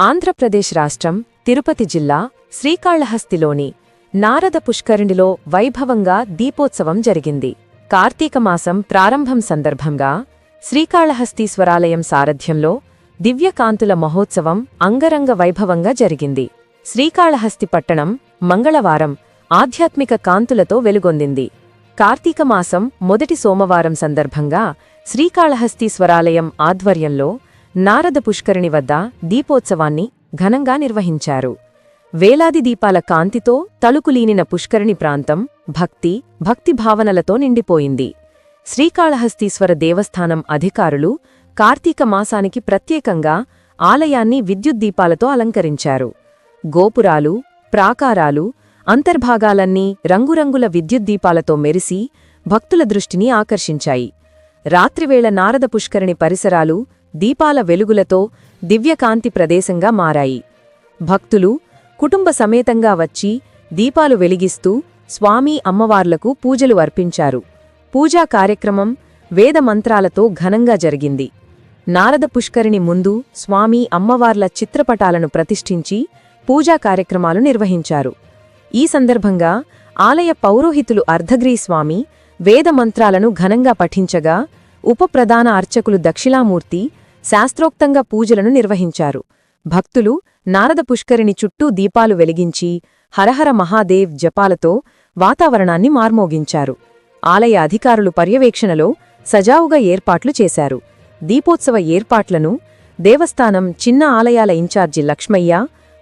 ఆంధ్రప్రదేశ్ రాష్ట్రం తిరుపతి జిల్లా శ్రీకాళహస్తిలోని నారద పుష్కరిణిలో వైభవంగా దీపోత్సవం జరిగింది. కార్తీక మాసం ప్రారంభం సందర్భంగా శ్రీకాళహస్తీశ్వరాలయం సారథ్యంలో దివ్యకాంతుల మహోత్సవం అంగరంగ వైభవంగా జరిగింది. శ్రీకాళహస్తి పట్టణం మంగళవారం ఆధ్యాత్మిక కాంతులతో వెలుగొందింది. కార్తీక మాసం మొదటి సోమవారం సందర్భంగా శ్రీకాళహస్తీశ్వరాలయం ఆధ్వర్యంలో నారద పుష్కరిణి వద్ద దీపోత్సవాన్ని ఘనంగా నిర్వహించారు. వేలాది దీపాల కాంతితో తళుకులీనిన పుష్కరిణి ప్రాంతం భక్తిభావనలతో నిండిపోయింది. శ్రీకాళహస్తీశ్వర దేవస్థానం అధికారులు కార్తీక మాసానికి ప్రత్యేకంగా ఆలయాన్ని విద్యుద్దీపాలతో అలంకరించారు. గోపురాలు, ప్రాకారాలు, అంతర్భాగాలన్నీ రంగురంగుల విద్యుద్దీపాలతో మెరిసి భక్తుల దృష్టిని ఆకర్షించాయి. రాత్రివేళ నారద పుష్కరిణి పరిసరాలు దీపాల వెలుగులతో దివ్యకాంతి ప్రదేశంగా మారాయి. భక్తులు కుటుంబ సమేతంగా వచ్చి దీపాలు వెలిగిస్తూ స్వామి అమ్మవార్లకు పూజలు అర్పించారు. పూజా కార్యక్రమం వేద మంత్రాలతో ఘనంగా జరిగింది. నారద పుష్కరిణి ముందు స్వామి అమ్మవార్ల చిత్రపటాలను ప్రతిష్ఠించి పూజా కార్యక్రమాలు నిర్వహించారు. ఈ సందర్భంగా ఆలయ పౌరోహితులు అర్ధగ్రీస్వామి వేద మంత్రాలను ఘనంగా పఠించగా ఉపప్రధాన అర్చకులు దక్షిణామూర్తి శాస్త్రోక్తంగా పూజలను నిర్వహించారు. భక్తులు నారద పుష్కరిణి చుట్టూ దీపాలు వెలిగించి హరహర మహాదేవ్ జపాలతో వాతావరణాన్ని మార్మోగించారు. ఆలయ అధికారులు పర్యవేక్షణలో సజావుగా ఏర్పాట్లు చేశారు. దీపోత్సవ ఏర్పాట్లను దేవస్థానం చిన్న ఆలయాల ఇన్ఛార్జి లక్ష్మయ్య,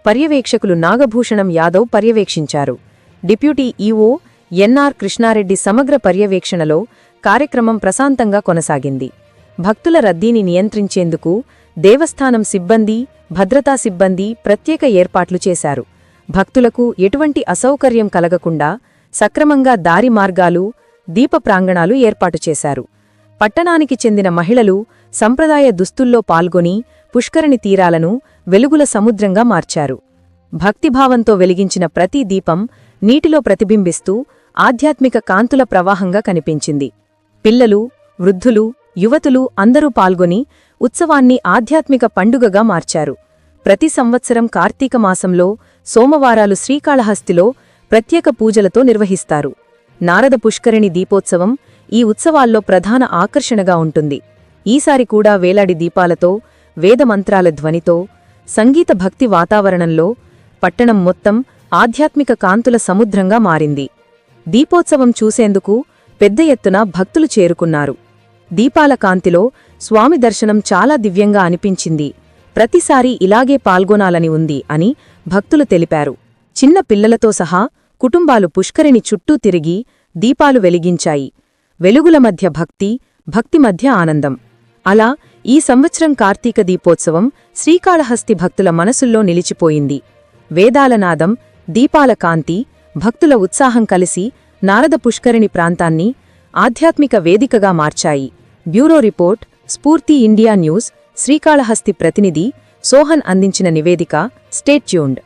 పర్యవేక్షకులు నాగభూషణం యాదవ్ పర్యవేక్షించారు. డిప్యూటీ ఈవో ఎన్ఆర్ కృష్ణారెడ్డి సమగ్ర పర్యవేక్షణలో కార్యక్రమం ప్రశాంతంగా కొనసాగింది. భక్తుల రద్దీని నియంత్రించేందుకు దేవస్థానం సిబ్బంది, భద్రతా సిబ్బంది ప్రత్యేక ఏర్పాట్లు చేశారు. భక్తులకు ఎటువంటి అసౌకర్యం కలగకుండా సక్రమంగా దారి మార్గాలు, దీప ప్రాంగణాలు ఏర్పాటు చేశారు. పట్టణానికి చెందిన మహిళలు సంప్రదాయ దుస్తుల్లో పాల్గొని పుష్కరిణి తీరాలను వెలుగుల సముద్రంగా మార్చారు. భక్తిభావంతో వెలిగించిన ప్రతి దీపం నీటిలో ప్రతిబింబిస్తూ ఆధ్యాత్మిక కాంతుల ప్రవాహంగా కనిపించింది. పిల్లలు, వృద్ధులు, యువతులు అందరూ పాల్గొని ఉత్సవాన్ని ఆధ్యాత్మిక పండుగగా మార్చారు. ప్రతి సంవత్సరం కార్తీక మాసంలో సోమవారాలు శ్రీకాళహస్తిలో ప్రత్యేక పూజలతో నిర్వహిస్తారు. నారద పుష్కరిణి దీపోత్సవం ఈ ఉత్సవాల్లో ప్రధాన ఆకర్షణగా ఉంటుంది. ఈసారి కూడా వేలాడి దీపాలతో, వేదమంత్రాల ధ్వనితో, సంగీత భక్తి వాతావరణంలో పట్టణం మొత్తం ఆధ్యాత్మిక కాంతుల సముద్రంగా మారింది. దీపోత్సవం చూసేందుకు పెద్ద ఎత్తున భక్తులు చేరుకున్నారు. దీపాల కాంతిలో స్వామి దర్శనం చాలా దివ్యంగా అనిపించింది. ప్రతిసారీ ఇలాగే పాల్గొనాలని ఉంది అని భక్తులు తెలిపారు. చిన్న పిల్లలతో సహా కుటుంబాలు పుష్కరిణి చుట్టూ తిరిగి దీపాలు వెలిగించాయి. వెలుగుల మధ్య భక్తి మధ్య ఆనందం. అలా ఈ సంవత్సరం కార్తీక దీపోత్సవం శ్రీకాళహస్తి భక్తుల మనసుల్లో నిలిచిపోయింది. వేదాల నాదం, దీపాల కాంతి, భక్తుల ఉత్సాహం కలిసి నారద పుష్కరిణి ప్రాంతాన్ని ఆధ్యాత్మిక వేదికగా మార్చాయి. బ్యూరో రిపోర్ట్, స్ఫూర్తి ఇండియా న్యూస్. శ్రీకాళహస్తి ప్రతినిధి సోహన్ అందించిన నివేదిక. Stay tuned.